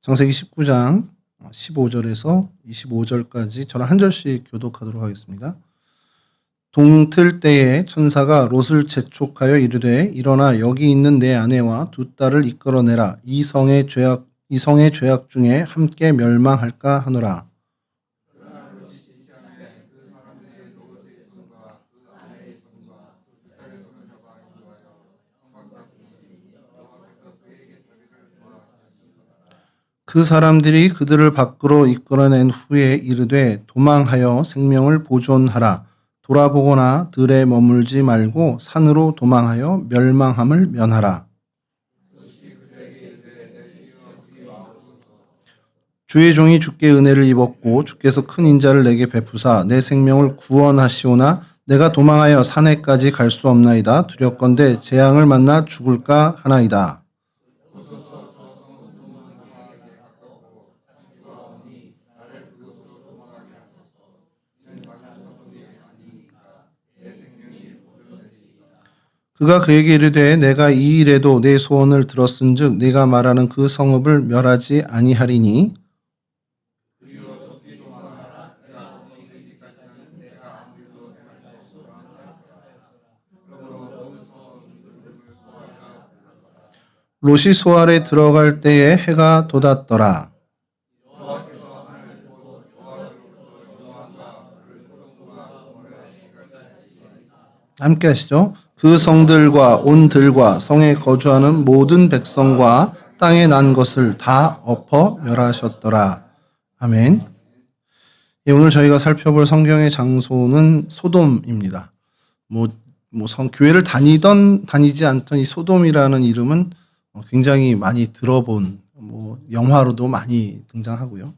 창세기 19장 15절에서 25절까지 저랑 한 절씩 교독하도록 하겠습니다. 동틀 때에 천사가 롯을 재촉하여 이르되 일어나 여기 있는 내 아내와 두 딸을 이끌어내라. 이 성의 죄악 중에 함께 멸망할까 하노라. 그 사람들이 그들을 밖으로 이끌어낸 후에 이르되 도망하여 생명을 보존하라. 돌아보거나 들에 머물지 말고 산으로 도망하여 멸망함을 면하라. 주의 종이 주께 은혜를 입었고 주께서 큰 인자를 내게 베푸사 내 생명을 구원하시오나 내가 도망하여 산에까지 갈 수 없나이다. 두렵건대 재앙을 만나 죽을까 하나이다. 그가 그에게 이르되 내가 이 일에도 내 소원을 들었은즉 네가 말하는 그 성읍을 멸하지 아니하리니 롯이 소알에 들어갈 때에 해가 돋았더라. 함께 하시죠. 그 성들과 온 들과 성에 거주하는 모든 백성과 땅에 난 것을 다 엎어 멸하셨더라. 아멘. 예, 오늘 저희가 살펴볼 성경의 장소는 소돔입니다. 교회를 다니지 않던 이 소돔이라는 이름은 굉장히 많이 들어본, 영화로도 많이 등장하고요.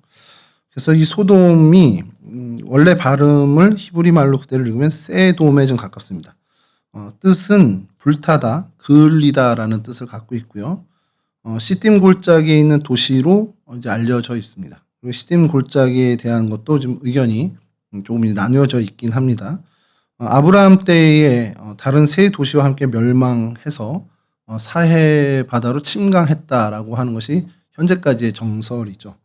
그래서 이 소돔이 원래 발음을 히브리 말로 그대로 읽으면 세돔에 좀 가깝습니다. 뜻은 불타다, 그을리다라는 뜻을 갖고 있고요. 시딤 골짜기에 있는 도시로 이제 알려져 있습니다. 그리고 시딤 골짜기에 대한 것도 좀 의견이 조금 나뉘어져 있긴 합니다. 아브라함 때에 다른 세 도시와 함께 멸망해서 사해 바다로 침강했다라고 하는 것이 현재까지의 정설이죠.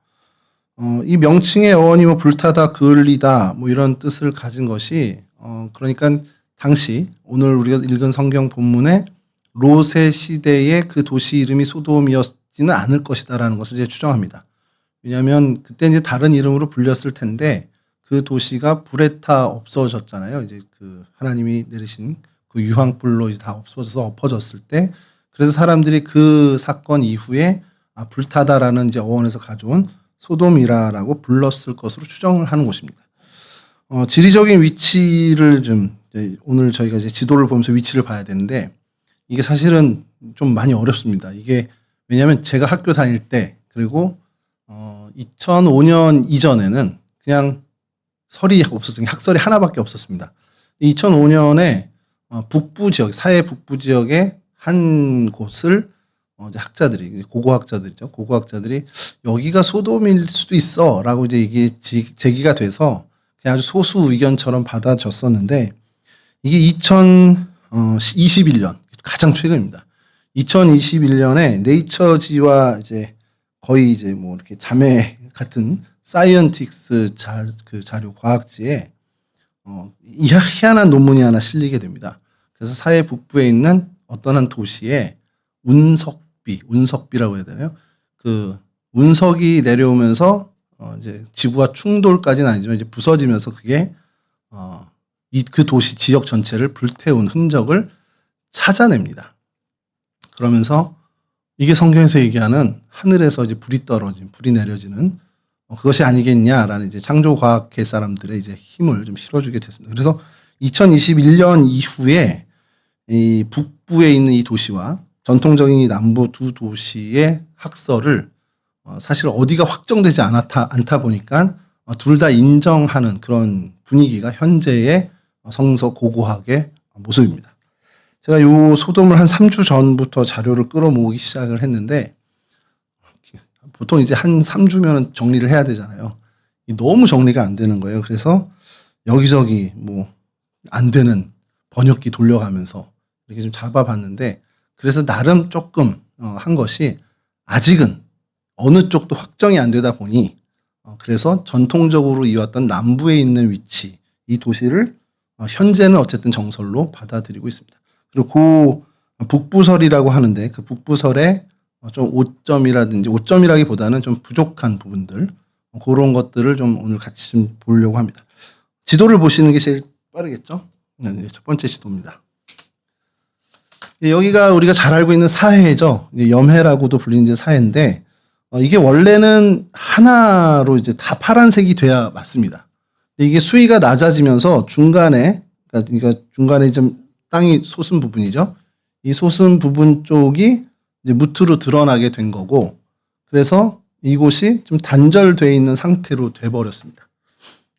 이 명칭의 어원이 불타다, 그을리다 이런 뜻을 가진 것이 그러니까 당시 오늘 우리가 읽은 성경 본문에 롯의 시대의 그 도시 이름이 소돔이었지는 않을 것이다라는 것을 이제 추정합니다. 왜냐하면 그때 이제 다른 이름으로 불렸을 텐데 그 도시가 불에 타 없어졌잖아요. 이제 그 하나님이 내리신 그 유황불로 이제 다 없어져서 엎어졌을 때 그래서 사람들이 그 사건 이후에 불타다라는 이제 어원에서 가져온 소돔이라고 불렀을 것으로 추정을 하는 곳입니다. 지리적인 위치를 오늘 저희가 이제 지도를 보면서 위치를 봐야 되는데 이게 사실은 좀 많이 어렵습니다. 이게 왜냐하면 제가 학교 다닐 때 그리고 2005년 이전에는 그냥 설이 없었어요. 학설이 하나밖에 없었습니다. 2005년에 북부 지역, 사해 북부 지역의 한 곳을 이제 학자들이, 고고학자들이 여기가 소돔일 수도 있어라고 이제 이게 제기가 돼서 그냥 아주 소수 의견처럼 받아졌었는데 이게 2021년 가장 최근입니다. 2021년에 네이처지와 이제 거의 이제 이렇게 자매 같은 사이언틱스 자료 과학지에 희한한 논문이 하나 실리게 됩니다. 그래서 사해 북부에 있는 어떤 한 도시에 운석비라고 해야 되나요? 그 운석이 내려오면서 이제 지구와 충돌까지는 아니지만 이제 부서지면서 그게 그 도시 지역 전체를 불태운 흔적을 찾아냅니다. 그러면서 이게 성경에서 얘기하는 하늘에서 이제 불이 내려지는 그것이 아니겠냐라는 이제 창조과학계 사람들의 이제 힘을 좀 실어주게 됐습니다. 그래서 2021년 이후에 이 북부에 있는 이 도시와 전통적인 이 남부 두 도시의 학설을 사실 어디가 확정되지 않다 보니까 둘 다 인정하는 그런 분위기가 현재의 성서 고고학의 모습입니다. 제가 요 소돔을 한 3주 전부터 자료를 끌어모으기 시작을 했는데 보통 이제 한 3주면 정리를 해야 되잖아요. 너무 정리가 안 되는 거예요. 그래서 여기저기 안 되는 번역기 돌려가면서 이렇게 좀 잡아봤는데 그래서 나름 조금 한 것이 아직은 어느 쪽도 확정이 안 되다 보니 그래서 전통적으로 이어왔던 남부에 있는 위치 이 도시를 현재는 어쨌든 정설로 받아들이고 있습니다. 그리고 그 북부설이라고 하는데 그 북부설에 좀 오점이라든지 오점이라기보다는 좀 부족한 부분들 그런 것들을 좀 오늘 같이 좀 보려고 합니다. 지도를 보시는 게 제일 빠르겠죠? 네, 첫 번째 지도입니다. 여기가 우리가 잘 알고 있는 사해죠. 염해라고도 불리는 사해인데 이게 원래는 하나로 이제 다 파란색이 돼야 맞습니다. 이게 수위가 낮아지면서 그러니까 중간에 좀 땅이 솟은 부분이죠. 이 솟은 부분 쪽이 이제 무트로 드러나게 된 거고, 그래서 이곳이 좀 단절되어 있는 상태로 돼버렸습니다.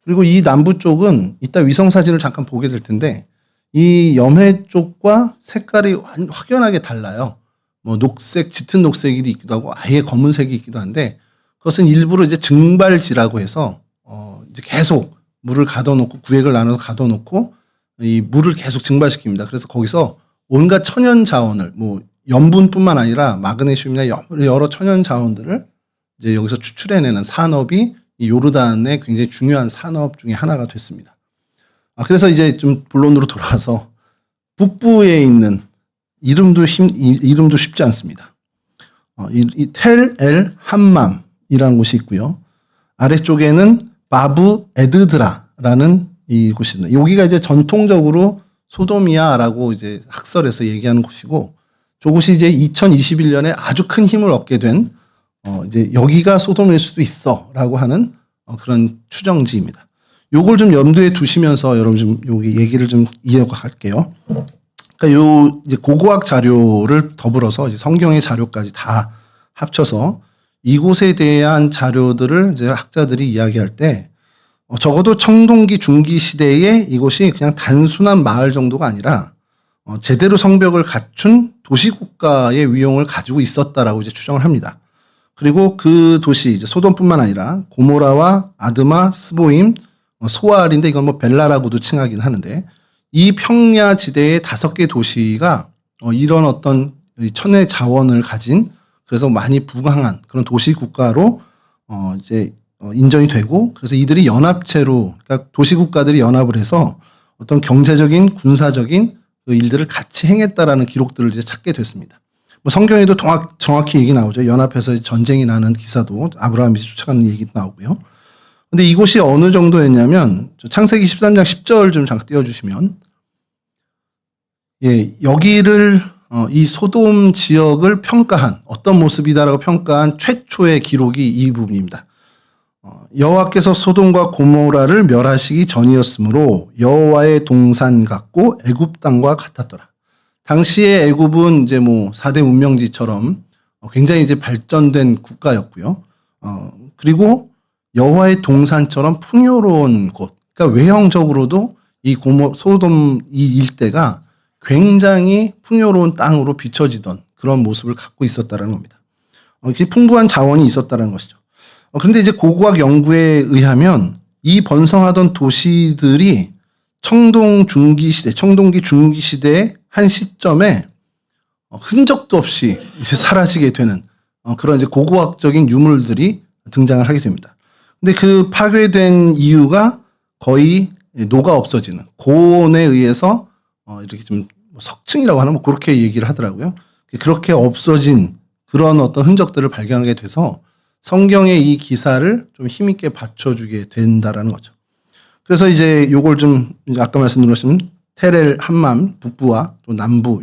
그리고 이 남부 쪽은 이따 위성 사진을 잠깐 보게 될 텐데, 이 염해 쪽과 색깔이 확연하게 달라요. 뭐 녹색, 짙은 녹색이 있기도 하고 아예 검은색이 있기도 한데 그것은 일부러 이제 증발지라고 해서 이제 계속 물을 가둬놓고 구획을 나눠서 가둬놓고 이 물을 계속 증발시킵니다. 그래서 거기서 온갖 천연 자원을 뭐 염분뿐만 아니라 마그네슘이나 여러 천연 자원들을 이제 여기서 추출해내는 산업이 이 요르단의 굉장히 중요한 산업 중에 하나가 됐습니다. 그래서 이제 좀 본론으로 돌아와서 북부에 있는 이름도 쉽지 않습니다. 이 텔 엘 함맘이라는 곳이 있고요. 아래쪽에는 바브 에드드라라는 이 곳이 있습니다. 여기가 이제 전통적으로 소돔이야라고 이제 학설에서 얘기하는 곳이고, 저곳이 이제 2021년에 아주 큰 힘을 얻게 된 이제 여기가 소돔일 수도 있어라고 하는 그런 추정지입니다. 요걸 좀 염두에 두시면서 여러분 좀 여기 얘기를 좀 이어갈게요. 그러니까 요 이제 고고학 자료를 더불어서 이제 성경의 자료까지 다 합쳐서 이곳에 대한 자료들을 이제 학자들이 이야기할 때 적어도 청동기 중기 시대에 이곳이 그냥 단순한 마을 정도가 아니라 제대로 성벽을 갖춘 도시국가의 위용을 가지고 있었다라고 이제 추정을 합니다. 그리고 그 도시 이제 소돔뿐만 아니라 고모라와 아드마, 스보임, 소알인데 이건 뭐 벨라라고도 칭하긴 하는데 이 평야 지대의 5개 도시가 이런 어떤 천혜 자원을 가진 그래서 많이 부강한 그런 도시 국가로 이제 인정이 되고, 그래서 이들이 연합체로 그러니까 도시 국가들이 연합을 해서 어떤 경제적인 군사적인 그 일들을 같이 행했다라는 기록들을 이제 찾게 됐습니다. 뭐 성경에도 정확히 얘기 나오죠. 연합해서 전쟁이 나는 기사도 아브라함이 쫓아가는 얘기도 나오고요. 근데 이곳이 어느 정도였냐면 창세기 13장 10절 좀 잠깐 띄워주시면, 예, 여기를 이 소돔 지역을 평가한 어떤 모습이다라고 평가한 최초의 기록이 이 부분입니다. 여호와께서 소돔과 고모라를 멸하시기 전이었으므로 여호와의 동산 같고 애굽 땅과 같았더라. 당시의 애굽은 이제 뭐 4대 문명지처럼 굉장히 이제 발전된 국가였고요. 그리고 여호와의 동산처럼 풍요로운 곳, 그러니까 외형적으로도 이 소돔 이 일대가 굉장히 풍요로운 땅으로 비춰지던 그런 모습을 갖고 있었다는 겁니다. 풍부한 자원이 있었다는 것이죠. 그런데 이제 고고학 연구에 의하면 이 번성하던 도시들이 청동기 중기 시대의 한 시점에 흔적도 없이 이제 사라지게 되는 그런 이제 고고학적인 유물들이 등장을 하게 됩니다. 근데 그 파괴된 이유가 거의 녹아 없어지는 고온에 의해서 이렇게 좀 석층이라고 하나 뭐 그렇게 얘기를 하더라고요. 그렇게 없어진 그런 어떤 흔적들을 발견하게 돼서 성경의 이 기사를 좀 힘있게 받쳐주게 된다라는 거죠. 그래서 이제 요걸 좀 아까 말씀드렸던 테렐 함맘 북부와 또 남부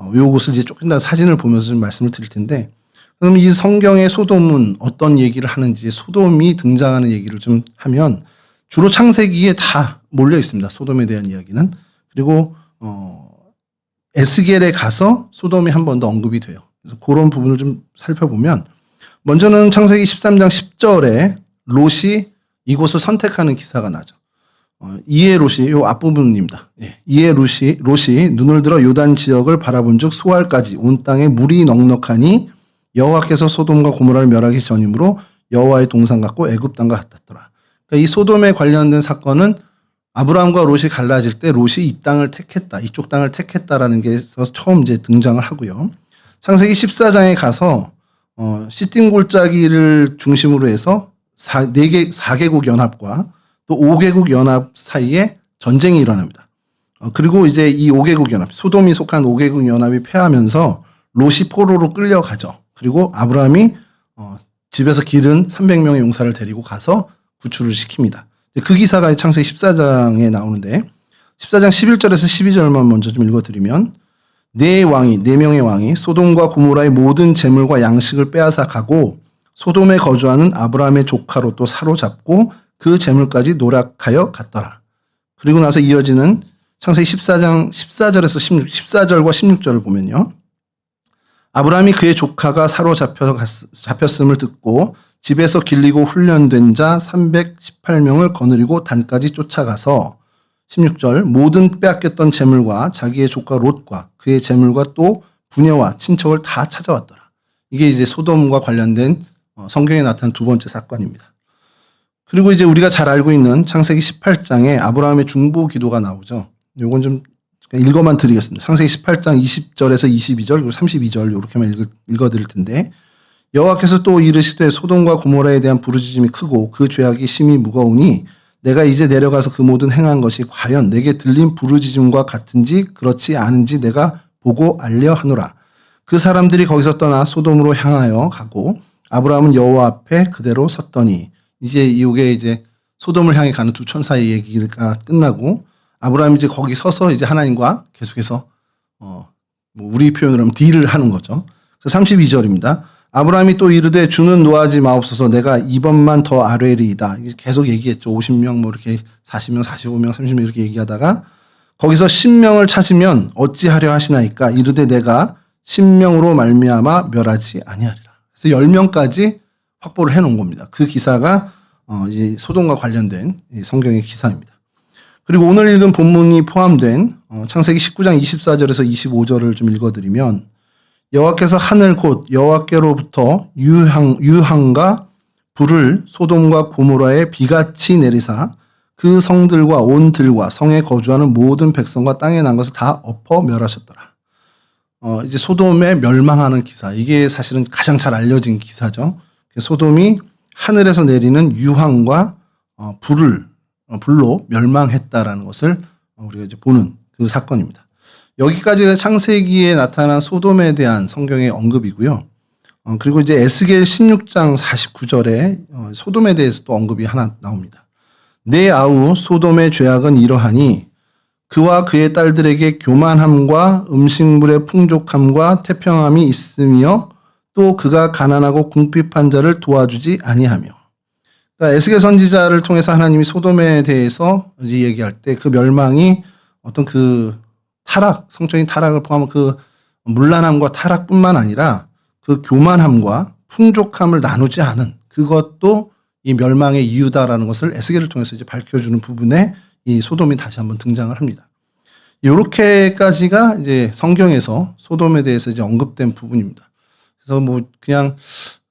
요곳을 이제 조금 더 사진을 보면서 좀 말씀을 드릴 텐데, 그럼 이 성경의 소돔은 어떤 얘기를 하는지, 소돔이 등장하는 얘기를 좀 하면 주로 창세기에 다 몰려 있습니다. 소돔에 대한 이야기는. 그리고 에스겔에 가서 소돔이 한 번 더 언급이 돼요. 그래서 그런 부분을 좀 살펴보면, 먼저는 창세기 13장 10절에 롯이 이곳을 선택하는 기사가 나죠. 이에 롯이 요 앞부분입니다. 예. 이에 롯이 눈을 들어 요단 지역을 바라본즉 소알까지 온 땅에 물이 넉넉하니 여호와께서 소돔과 고모라를 멸하기 전이므로 여호와의 동산 같고 애굽 땅과 같았더라. 그러니까 이 소돔에 관련된 사건은 아브라함과 롯이 갈라질 때 롯이 이 땅을 택했다, 이쪽 땅을 택했다라는 게 처음 이제 등장을 하고요. 창세기 14장에 가서 시딤 골짜기를 중심으로 해서 4개국 연합과 또 5개국 연합 사이에 전쟁이 일어납니다. 그리고 이제 이 5개국 연합, 소돔이 속한 5개국 연합이 패하면서 롯이 포로로 끌려가죠. 그리고 아브라함이 집에서 기른 300명의 용사를 데리고 가서 구출을 시킵니다. 그 기사가 창세기 14장에 나오는데 14장 11절에서 12절만 먼저 좀 읽어드리면 네 명의 왕이 소돔과 고모라의 모든 재물과 양식을 빼앗아 가고 소돔에 거주하는 아브라함의 조카로 또 사로잡고 그 재물까지 노략하여 갔더라. 그리고 나서 이어지는 창세기 14장 14절과 16절을 보면요. 아브라함이 그의 조카가 잡혔음을 듣고 집에서 길리고 훈련된 자 318명을 거느리고 단까지 쫓아가서 16절 모든 빼앗겼던 재물과 자기의 조카 롯과 그의 재물과 또 부녀와 친척을 다 찾아왔더라. 이게 이제 소돔과 관련된 성경에 나타난 두 번째 사건입니다. 그리고 이제 우리가 잘 알고 있는 창세기 18장에 아브라함의 중보 기도가 나오죠. 요건 좀 읽어만 드리겠습니다. 창세기 18장 20절에서 22절 그리고 32절 이렇게만 읽어드릴 텐데 여호와께서 또 이르시되 소돔과 고모라에 대한 부르짖음이 크고 그 죄악이 심히 무거우니 내가 이제 내려가서 그 모든 행한 것이 과연 내게 들린 부르짖음과 같은지 그렇지 않은지 내가 보고 알려 하노라. 그 사람들이 거기서 떠나 소돔으로 향하여 가고 아브라함은 여호와 앞에 그대로 섰더니 이제 이게 이제 소돔을 향해 가는 두 천사의 얘기가 끝나고 아브라함이 이제 거기 서서 이제 하나님과 계속해서 우리 표현으로 하면 딜을 하는 거죠. 그래서 32절입니다. 아브라함이 또 이르되 주는 노하지 마옵소서 내가 이번만 더 아뢰리이다. 계속 얘기했죠. 50명 뭐 이렇게 40명, 45명, 30명 이렇게 얘기하다가 거기서 10명을 찾으면 어찌하려 하시나이까 이르되 내가 10명으로 말미암아 멸하지 아니하리라. 그래서 10명까지 확보를 해놓은 겁니다. 그 기사가 이 소돔과 관련된 성경의 기사입니다. 그리고 오늘 읽은 본문이 포함된 창세기 19장 24절에서 25절을 좀 읽어드리면 여호와께서 하늘 곧 여호와께로부터 유황과 불을 소돔과 고모라에 비같이 내리사 그 성들과 온 들과 성에 거주하는 모든 백성과 땅에 난 것을 다 엎어 멸하셨더라. 이제 소돔에 멸망하는 기사. 이게 사실은 가장 잘 알려진 기사죠. 소돔이 하늘에서 내리는 유황과 불로 멸망했다라는 것을 우리가 이제 보는 그 사건입니다. 여기까지가 창세기에 나타난 소돔에 대한 성경의 언급이고요. 그리고 이제 에스겔 16장 49절에 소돔에 대해서 또 언급이 하나 나옵니다. 내 아우 소돔의 죄악은 이러하니 그와 그의 딸들에게 교만함과 음식물의 풍족함과 태평함이 있으며 또 그가 가난하고 궁핍한 자를 도와주지 아니하며. 그러니까 에스겔 선지자를 통해서 하나님이 소돔에 대해서 얘기할 때 그 멸망이 어떤 그 타락, 성적인 타락을 포함한 그 문란함과 타락뿐만 아니라 그 교만함과 풍족함을 나누지 않은 그것도 이 멸망의 이유다라는 것을 에스겔을 통해서 이제 밝혀주는 부분에 이 소돔이 다시 한번 등장을 합니다. 이렇게까지가 이제 성경에서 소돔에 대해서 이제 언급된 부분입니다. 그래서 뭐 그냥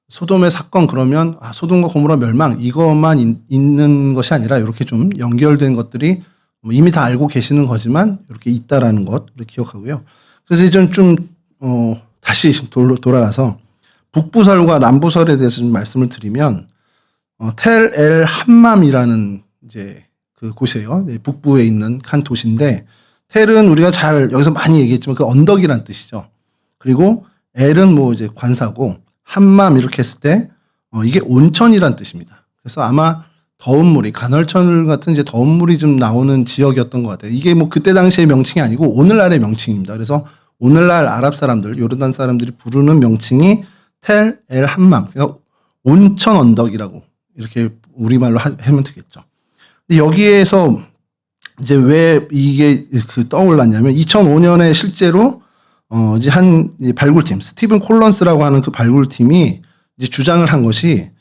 소돔의 사건 그러면 소돔과 고모라 멸망 이것만 있는 것이 아니라 이렇게 좀 연결된 것들이 이미 다 알고 계시는 거지만 이렇게 있다라는 것을 기억하고요. 그래서 이제 좀 다시 돌아가서 북부설과 남부설에 대해서 좀 말씀을 드리면 텔 엘 함맘이라는 이제 그 곳이에요. 북부에 있는 한 도시인데 텔은 우리가 잘 여기서 많이 얘기했지만 그 언덕이란 뜻이죠. 그리고 엘은 뭐 이제 관사고 함맘 이렇게 했을 때 이게 온천이란 뜻입니다. 그래서 아마 더운 물이 간헐천 같은 이제 더운 물이 좀 나오는 지역이었던 것 같아요. 이게 뭐 그때 당시의 명칭이 아니고 오늘날의 명칭입니다. 그래서 오늘날 아랍 사람들, 요르단 사람들이 부르는 명칭이 텔 엘 함맘, 그러니까 온천 언덕이라고 이렇게 우리말로 하면 되겠죠. 근데 여기에서 이제 왜 이게 떠올랐냐면 2005년에 실제로 이제 한 발굴팀 스티븐 콜런스라고 하는 그 발굴팀이 이제 주장을 한 것이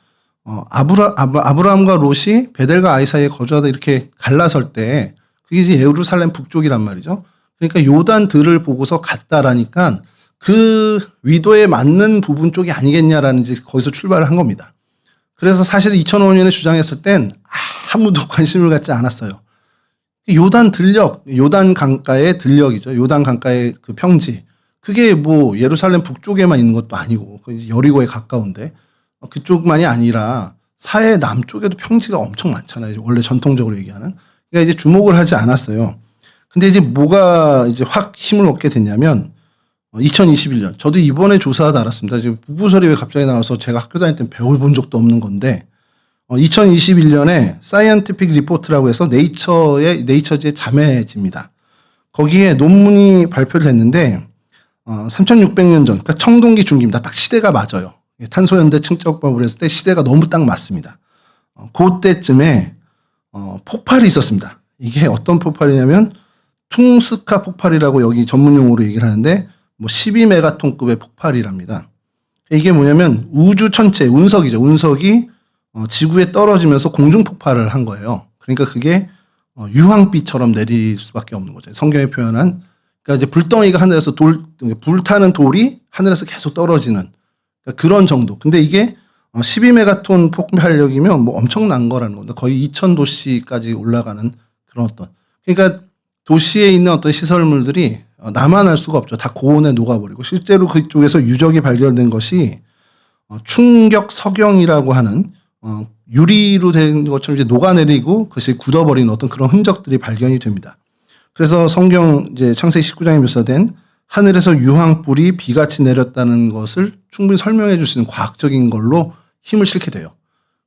아브라함과 롯이 베델과 아이 사이에 거주하다 이렇게 갈라설 때 그게 이제 예루살렘 북쪽이란 말이죠. 그러니까 요단들을 보고서 갔다라니까 그 위도에 맞는 부분 쪽이 아니겠냐라는 이제 거기서 출발을 한 겁니다. 그래서 사실 2005년에 주장했을 땐 아무도 관심을 갖지 않았어요. 요단 들녘, 요단 강가의 들녘이죠. 요단 강가의 그 평지. 그게 뭐 예루살렘 북쪽에만 있는 것도 아니고 여리고에 가까운데 그쪽만이 아니라 사해 남쪽에도 평지가 엄청 많잖아요. 원래 전통적으로 얘기하는. 그러니까 이제 주목을 하지 않았어요. 근데 이제 뭐가 이제 확 힘을 얻게 됐냐면 2021년 저도 이번에 조사하다 알았습니다. 지금 부부설이 왜 갑자기 나와서 제가 학교 다닐 때 배워본 적도 없는 건데 2021년에 사이언티픽 리포트라고 해서 네이처지의 자매지입니다. 거기에 논문이 발표를 했는데 3600년 전, 그러니까 청동기 중기입니다. 딱 시대가 맞아요. 탄소연대 측정법을 했을 때 시대가 너무 딱 맞습니다. 그때쯤에 폭발이 있었습니다. 이게 어떤 폭발이냐면 퉁스카 폭발이라고 여기 전문 용어로 얘기를 하는데 뭐 12메가톤급의 폭발이랍니다. 이게 뭐냐면 우주 천체, 운석이죠. 운석이 지구에 떨어지면서 공중 폭발을 한 거예요. 그러니까 그게 유황비처럼 내릴 수밖에 없는 거죠. 성경에 표현한 그러니까 이제 불덩이가 하늘에서 불타는 돌이 하늘에서 계속 떨어지는 그러니까 그런 정도. 근데 이게 12메가톤 폭발력이면 뭐 엄청난 거라는 겁니다. 거의 2000도시까지 올라가는 그런 어떤 그러니까 도시에 있는 어떤 시설물들이 나만 알 수가 없죠. 다 고온에 녹아버리고 실제로 그쪽에서 유적이 발견된 것이 충격 석영이라고 하는 유리로 된 것처럼 이제 녹아내리고 그것이 굳어버리는 어떤 그런 흔적들이 발견이 됩니다. 그래서 성경 이제 창세기 19장에 묘사된 하늘에서 유황불이 비같이 내렸다는 것을 충분히 설명해 줄 수 있는 과학적인 걸로 힘을 실게 돼요.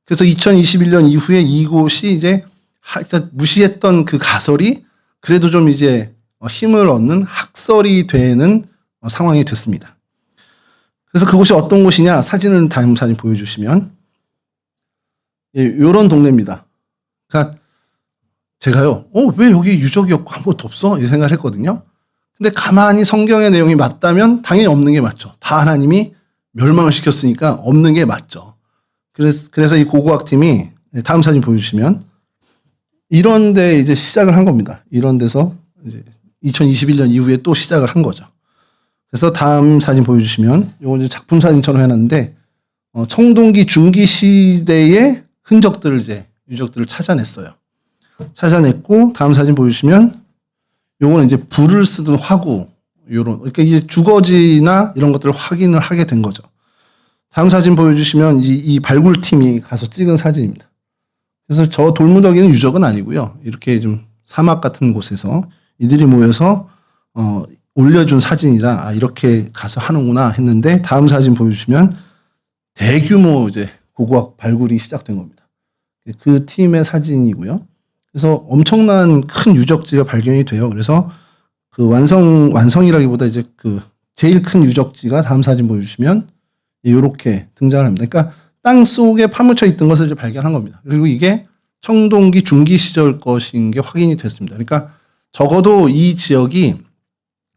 그래서 2021년 이후에 이곳이 이제 무시했던 그 가설이 그래도 좀 이제 힘을 얻는 학설이 되는 상황이 됐습니다. 그래서 그곳이 어떤 곳이냐 사진을 다음 사진 보여주시면 이런 동네입니다. 그러니까 제가요, 왜 여기 유적이 없고 아무것도 없어? 이 생각을 했거든요. 근데 가만히 성경의 내용이 맞다면 당연히 없는 게 맞죠. 다 하나님이 멸망을 시켰으니까 없는 게 맞죠. 그래서 이 고고학팀이 다음 사진 보여주시면 이런 데 이제 시작을 한 겁니다. 이런 데서 이제 2021년 이후에 또 시작을 한 거죠. 그래서 다음 사진 보여주시면 이거 이제 작품 사진처럼 해놨는데 청동기 중기 시대의 흔적들을 이제 유적들을 찾아냈어요. 찾아냈고 다음 사진 보여주시면 요거는 이제 불을 쓰던 화구 요런 그러니까 이제 주거지나 이런 것들을 확인을 하게 된 거죠. 다음 사진 보여주시면 이 발굴팀이 가서 찍은 사진입니다. 그래서 저 돌무더기는 유적은 아니고요. 이렇게 좀 사막 같은 곳에서 이들이 모여서 올려준 사진이라 이렇게 가서 하는구나 했는데 다음 사진 보여주시면 대규모 이제 고고학 발굴이 시작된 겁니다. 그 팀의 사진이고요. 그래서 엄청난 큰 유적지가 발견이 돼요. 그래서 그 완성이라기보다 이제 그 제일 큰 유적지가 다음 사진 보여주시면 이렇게 등장을 합니다. 그러니까 땅 속에 파묻혀 있던 것을 이제 발견한 겁니다. 그리고 이게 청동기 중기 시절 것인 게 확인이 됐습니다. 그러니까 적어도 이 지역이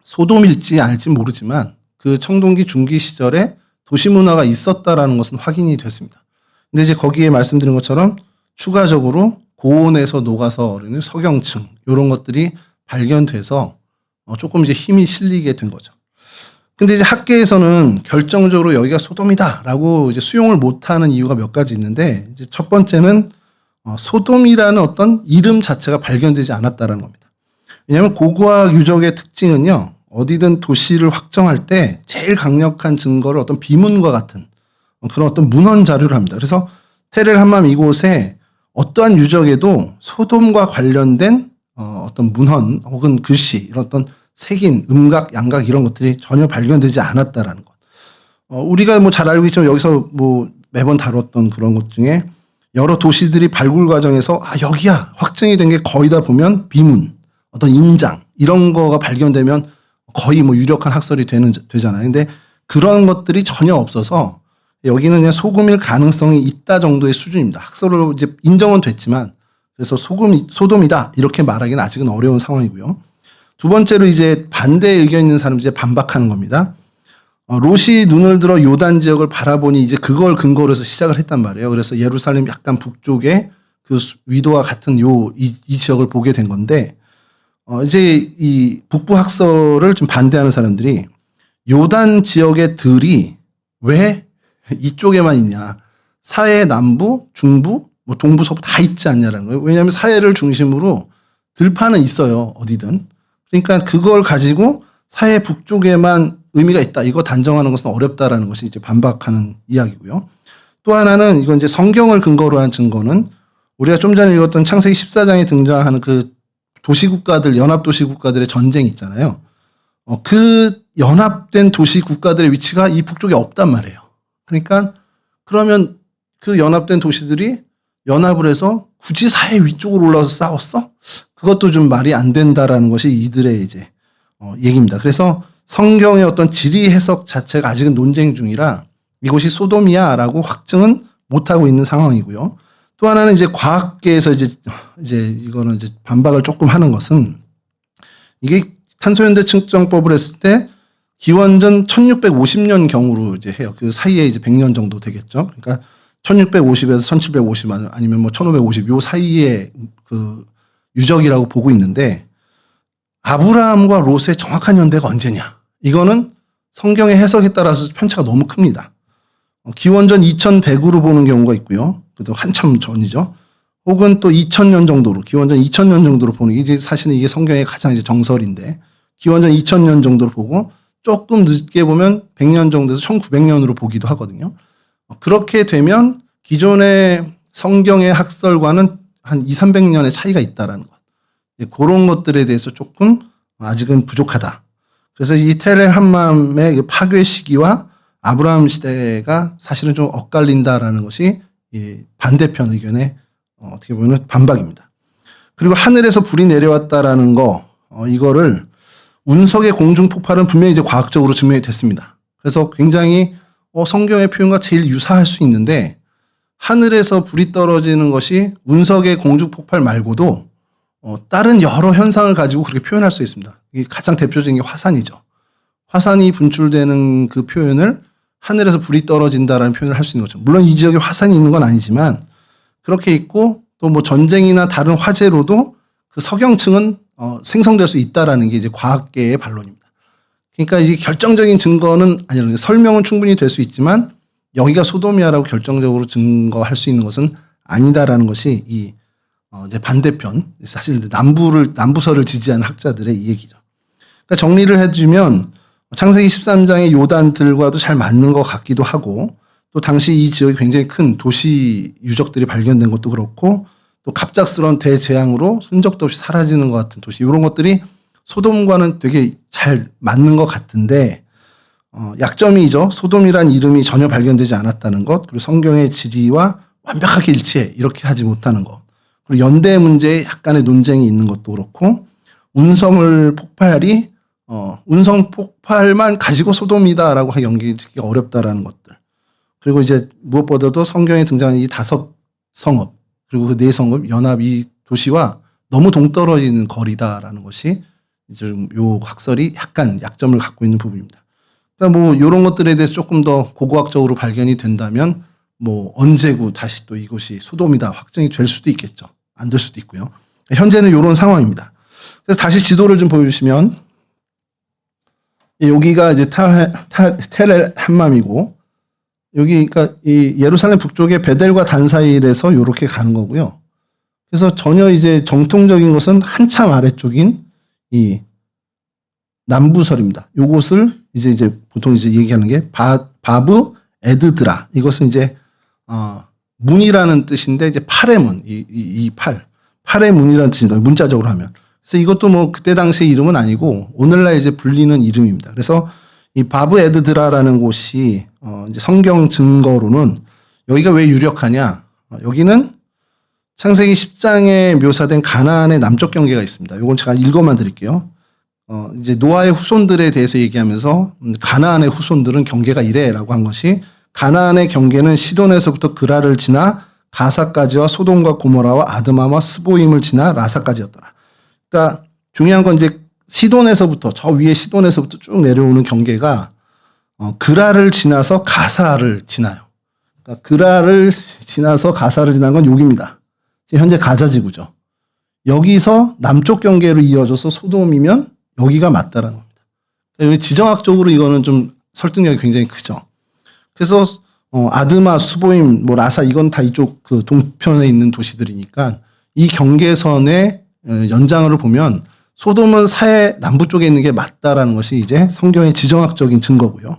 소돔일지 아닐지 모르지만 그 청동기 중기 시절에 도시 문화가 있었다라는 것은 확인이 됐습니다. 근데 이제 거기에 말씀드린 것처럼 추가적으로 고온에서 녹아서 어르는 석영층 이런 것들이 발견돼서 조금 이제 힘이 실리게 된 거죠. 근데 이제 학계에서는 결정적으로 여기가 소돔이다라고 이제 수용을 못하는 이유가 몇 가지 있는데 이제 첫 번째는 소돔이라는 어떤 이름 자체가 발견되지 않았다라는 겁니다. 왜냐하면 고고학 유적의 특징은요 어디든 도시를 확정할 때 제일 강력한 증거를 어떤 비문과 같은 그런 어떤 문헌 자료를 합니다. 그래서 테렐 함맘 이곳에 어떠한 유적에도 소돔과 관련된 어떤 문헌 혹은 글씨 이런 어떤 색인, 음각, 양각 이런 것들이 전혀 발견되지 않았다라는 것. 우리가 뭐 잘 알고 있지만 여기서 뭐 매번 다뤘던 그런 것 중에 여러 도시들이 발굴 과정에서 여기야 확정이 된 게 거의 다 보면 비문, 어떤 인장 이런 거가 발견되면 거의 뭐 유력한 학설이 되잖아요. 근데 그런 것들이 전혀 없어서 여기는 그냥 소금일 가능성이 있다 정도의 수준입니다. 학설로 이제 인정은 됐지만 그래서 소돔이다 이렇게 말하기는 아직은 어려운 상황이고요. 두 번째로 이제 반대 의견 있는 사람들이 이제 반박하는 겁니다. 롯이 눈을 들어 요단 지역을 바라보니 이제 그걸 근거로 해서 시작을 했단 말이에요. 그래서 예루살렘 약간 북쪽에 그 위도와 같은 이 지역을 보게 된 건데 이제 이 북부 학설을 좀 반대하는 사람들이 요단 지역의 들이 왜 이쪽에만 있냐. 사해 남부, 중부, 뭐 동부, 서부 다 있지 않냐라는 거예요. 왜냐하면 사해를 중심으로 들판은 있어요. 어디든. 그러니까 그걸 가지고 사해 북쪽에만 의미가 있다. 이거 단정하는 것은 어렵다라는 것이 이제 반박하는 이야기고요. 또 하나는 이건 이제 성경을 근거로 한 증거는 우리가 좀 전에 읽었던 창세기 14장에 등장하는 그 도시국가들, 연합도시국가들의 전쟁이 있잖아요. 그 연합된 도시국가들의 위치가 이 북쪽에 없단 말이에요. 그러니까 그러면 그 연합된 도시들이 연합을 해서 굳이 사해 위쪽으로 올라와서 싸웠어? 그것도 좀 말이 안 된다라는 것이 이들의 이제 얘기입니다. 그래서 성경의 어떤 지리 해석 자체가 아직은 논쟁 중이라 이곳이 소돔이야라고 확증은 못하고 있는 상황이고요. 또 하나는 이제 과학계에서 이제 이거는 이제 반박을 조금 하는 것은 이게 탄소연대 측정법을 했을 때 기원전 1650년 경으로 이제 해요. 그 사이에 이제 100년 정도 되겠죠. 그러니까 1650에서 1750 아니면 뭐 1550 요 사이에 그 유적이라고 보고 있는데 아브라함과 롯의 정확한 연대가 언제냐? 이거는 성경의 해석에 따라서 편차가 너무 큽니다. 기원전 2100으로 보는 경우가 있고요. 그래도 한참 전이죠. 혹은 또 2000년 정도로, 기원전 2000년 정도로 보는 게 이제 사실은 이게 성경의 가장 이제 정설인데 기원전 2000년 정도로 보고 조금 늦게 보면 100년 정도에서 1900년으로 보기도 하거든요. 그렇게 되면 기존의 성경의 학설과는 한 200~300년의 차이가 있다라는 것. 그런 것들에 대해서 조금 아직은 부족하다. 그래서 이 텔 함맘의 파괴 시기와 아브라함 시대가 사실은 좀 엇갈린다라는 것이 이 반대편 의견의 어떻게 보면 반박입니다. 그리고 하늘에서 불이 내려왔다라는 거, 이거를 운석의 공중 폭발은 분명히 이제 과학적으로 증명이 됐습니다. 그래서 굉장히 성경의 표현과 제일 유사할 수 있는데 하늘에서 불이 떨어지는 것이 운석의 공중 폭발 말고도 다른 여러 현상을 가지고 그렇게 표현할 수 있습니다. 이게 가장 대표적인 게 화산이죠. 화산이 분출되는 그 표현을 하늘에서 불이 떨어진다라는 표현을 할 수 있는 거죠. 물론 이 지역에 화산이 있는 건 아니지만 그렇게 있고 또 뭐 전쟁이나 다른 화재로도 그 석영층은 생성될 수 있다라는 게 이제 과학계의 반론입니다. 그러니까 이게 결정적인 증거는 아니라 설명은 충분히 될 수 있지만 여기가 소돔이야라고 결정적으로 증거할 수 있는 것은 아니다라는 것이 이 이제 반대편 사실 남부설을 지지하는 학자들의 이 얘기죠. 그러니까 정리를 해주면 창세기 13장의 요단들과도 잘 맞는 것 같기도 하고 또 당시 이 지역이 굉장히 큰 도시 유적들이 발견된 것도 그렇고 또 갑작스러운 대재앙으로 흔적도 없이 사라지는 것 같은 도시 이런 것들이 소돔과는 되게 잘 맞는 것 같은데 약점이죠. 소돔이란 이름이 전혀 발견되지 않았다는 것 그리고 성경의 지리와 완벽하게 일치해 이렇게 하지 못하는 것 그리고 연대 문제에 약간의 논쟁이 있는 것도 그렇고 운성 폭발만 가지고 소돔이다라고 연기하기 어렵다라는 것들. 그리고 이제 무엇보다도 성경에 등장하는 이 5 성읍 그리고 그 4 성읍 연합 이 도시와 너무 동떨어지는 거리다라는 것이 이제 요 학설이 약간 약점을 갖고 있는 부분입니다. 그러니까 뭐 이런 것들에 대해서 조금 더 고고학적으로 발견이 된다면 뭐 언제고 다시 또 이곳이 소돔이다 확정이 될 수도 있겠죠. 안 될 수도 있고요. 현재는 이런 상황입니다. 그래서 다시 지도를 좀 보여주시면 여기가 이제 텔 함맘이고 여기가 이 예루살렘 북쪽에 베델과 단 사이에서 이렇게 가는 거고요. 그래서 전혀 이제 정통적인 것은 한참 아래쪽인 이 남부설입니다. 요것을 이제 보통 이제 얘기하는 게 바브 에드드라. 이것은 이제 문이라는 뜻인데 이제 팔의 문, 팔의 문이라는 뜻입니다. 문자적으로 하면. 그래서 이것도 뭐 그때 당시 이름은 아니고 오늘날 이제 불리는 이름입니다. 그래서 이 바브 에드드라라는 곳이 이제 성경 증거로는 여기가 왜 유력하냐? 여기는 창세기 10장에 묘사된 가나안의 남쪽 경계가 있습니다. 이건 제가 읽어만 드릴게요. 이제 노아의 후손들에 대해서 얘기하면서 가나안의 후손들은 경계가 이래라고 한 것이 가나안의 경계는 시돈에서부터 그라를 지나 가사까지와 소돔과 고모라와 아드마와 스보임을 지나 라사까지였더라. 그러니까 중요한 건 이제 시돈에서부터 저 위에 시돈에서부터 쭉 내려오는 경계가 그라를 지나서 가사를 지나요. 그러니까 그라를 지나서 가사를 지난 건 여기입니다. 현재 가자 지구죠. 여기서 남쪽 경계로 이어져서 소돔이면 여기가 맞다라는 겁니다. 그러니까 지정학적으로 이거는 좀 설득력이 굉장히 크죠. 그래서 아드마, 수보임, 뭐 라사 이건 다 이쪽 그 동편에 있는 도시들이니까 이 경계선의 연장을 보면 소돔은 사해 남부 쪽에 있는 게 맞다라는 것이 이제 성경의 지정학적인 증거고요.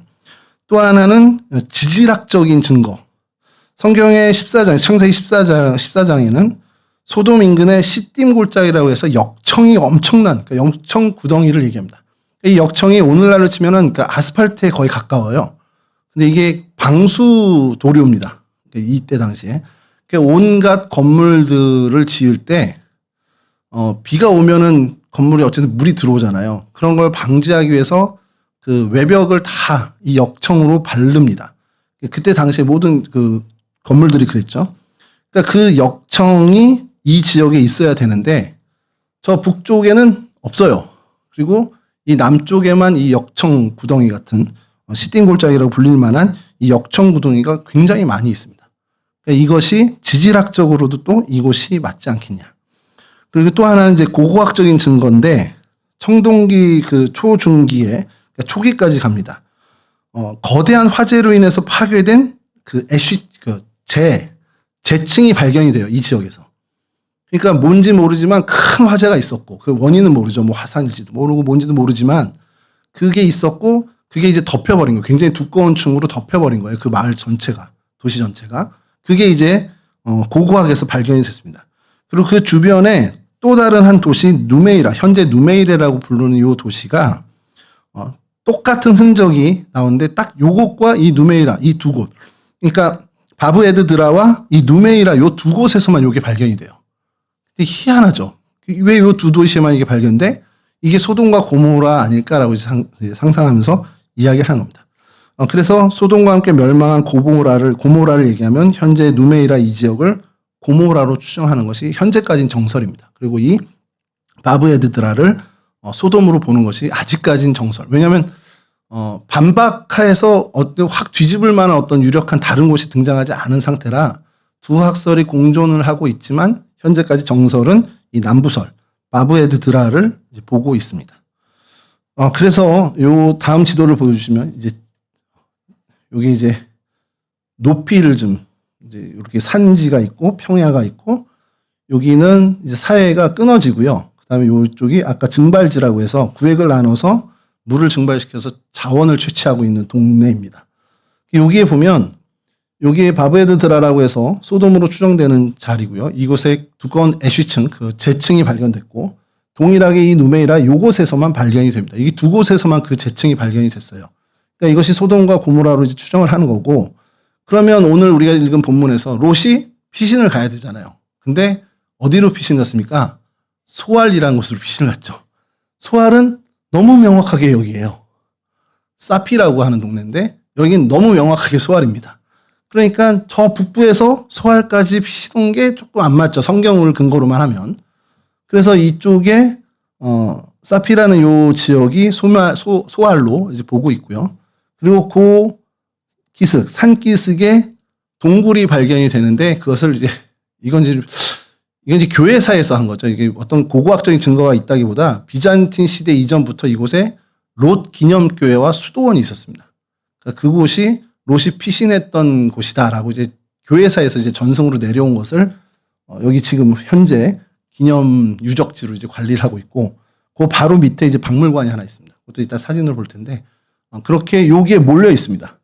또 하나는 지질학적인 증거. 성경의 14장, 창세기 14장에는 소돔 인근의 시딤 골짜기라고 해서 역청이 엄청난, 그러니까 역청 구덩이를 얘기합니다. 이 역청이 오늘날로 치면은 그러니까 아스팔트에 거의 가까워요. 근데 이게 방수 도료입니다. 이때 당시에. 그러니까 온갖 건물들을 지을 때, 비가 오면은 건물에 어쨌든 물이 들어오잖아요. 그런 걸 방지하기 위해서 그 외벽을 다 이 역청으로 바릅니다. 그때 당시에 모든 그 건물들이 그랬죠. 그러니까 그 역청이 이 지역에 있어야 되는데 저 북쪽에는 없어요. 그리고 이 남쪽에만 이 역청 구덩이 같은 시딤골짜기라고 불릴 만한 이 역청 구덩이가 굉장히 많이 있습니다. 그러니까 이것이 지질학적으로도 또 이곳이 맞지 않겠냐. 그리고 또 하나는 이제 고고학적인 증거인데 청동기 그 초중기에 그러니까 초기까지 갑니다. 거대한 화재로 인해서 파괴된 그 재층이 발견이 돼요. 이 지역에서. 그러니까 뭔지 모르지만 큰 화재가 있었고 그 원인은 모르죠. 뭐 화산일지도 모르고 뭔지도 모르지만 그게 있었고 그게 이제 덮여버린 거예요. 굉장히 두꺼운 층으로 덮여버린 거예요. 그 마을 전체가, 도시 전체가. 그게 이제 고고학에서 발견이 됐습니다. 그리고 그 주변에 또 다른 한 도시 누메이라, 현재 누메이레라고 부르는 이 도시가 똑같은 흔적이 나오는데 딱 요곳과 이 누메이라 이 두 곳. 그러니까 바브에드드라와 이 누메이라 요 두 곳에서만 요게 발견이 돼요. 근데 희한하죠. 왜 요 두 도시에만 이게 발견돼? 이게 소돔과 고모라 아닐까라고 상상하면서 이야기를 하는 겁니다. 그래서 소돔과 함께 멸망한 고모라를 얘기하면 현재 누메이라 이 지역을 고모라로 추정하는 것이 현재까지는 정설입니다. 그리고 이 바브에드드라를 소돔으로 보는 것이 아직까지는 정설. 왜냐하면 반박하에서 확 뒤집을 만한 어떤 유력한 다른 곳이 등장하지 않은 상태라 두 학설이 공존을 하고 있지만 현재까지 정설은 이 남부설 바브에드드라를 이제 보고 있습니다. 그래서 요 다음 지도를 보여주시면 이제 여기 이제 높이를 좀 이제 이렇게 산지가 있고 평야가 있고 여기는 이제 사해가 끊어지고요. 그다음에 이쪽이 아까 증발지라고 해서 구획을 나눠서 물을 증발시켜서 자원을 채취하고 있는 동네입니다. 여기에 보면 여기에 바브에드드라라고 해서 소돔으로 추정되는 자리고요. 이곳에 두꺼운 애쉬층, 그 재층이 발견됐고 동일하게 이 누메이라 요곳에서만 발견이 됩니다. 이게 두 곳에서만 그 재층이 발견이 됐어요. 그러니까 이것이 소돔과 고모라로 이제 추정을 하는 거고 그러면 오늘 우리가 읽은 본문에서 롯이 피신을 가야 되잖아요. 근데 어디로 피신 갔습니까? 소알이라는 곳으로 피신을 갔죠. 소알은 너무 명확하게 여기예요. 사피라고 하는 동네인데 여기는 너무 명확하게 소알입니다. 그러니까 저 북부에서 소알까지 피신 게 조금 안 맞죠. 성경을 근거로만 하면. 그래서 이쪽에 사피라는 요 지역이 소알로 이제 보고 있고요. 그리고 그 기슭, 산기슭에 동굴이 발견이 되는데 그것을 이제 이건 이제 교회사에서 한 거죠. 이게 어떤 고고학적인 증거가 있다기보다 비잔틴 시대 이전부터 이곳에 롯 기념교회와 수도원이 있었습니다. 그러니까 그곳이 롯이 피신했던 곳이다라고 이제 교회사에서 이제 전승으로 내려온 것을 여기 지금 현재 기념 유적지로 이제 관리를 하고 있고 그 바로 밑에 이제 박물관이 하나 있습니다. 그것도 이따 사진을 볼 텐데 그렇게 여기에 몰려 있습니다.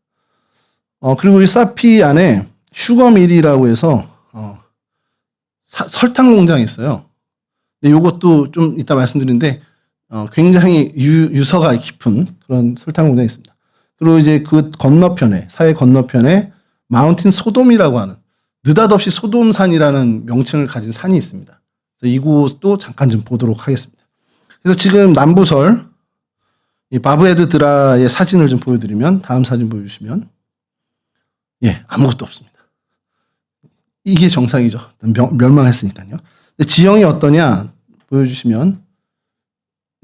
그리고 이 사피 안에 슈거밀이라고 해서 설탕 공장이 있어요. 근데 이것도 좀 이따 말씀드리는데 굉장히 유서가 깊은 그런 설탕 공장이 있습니다. 그리고 이제 그 건너편에 사해 건너편에 마운틴 소돔이라고 하는 느닷없이 소돔산이라는 명칭을 가진 산이 있습니다. 그래서 이곳도 잠깐 좀 보도록 하겠습니다. 그래서 지금 남부설 이 바브에드드라의 사진을 좀 보여드리면 다음 사진 보여주시면 아무것도 없습니다. 이게 정상이죠. 멸망했으니까요. 근데 지형이 어떠냐 보여주시면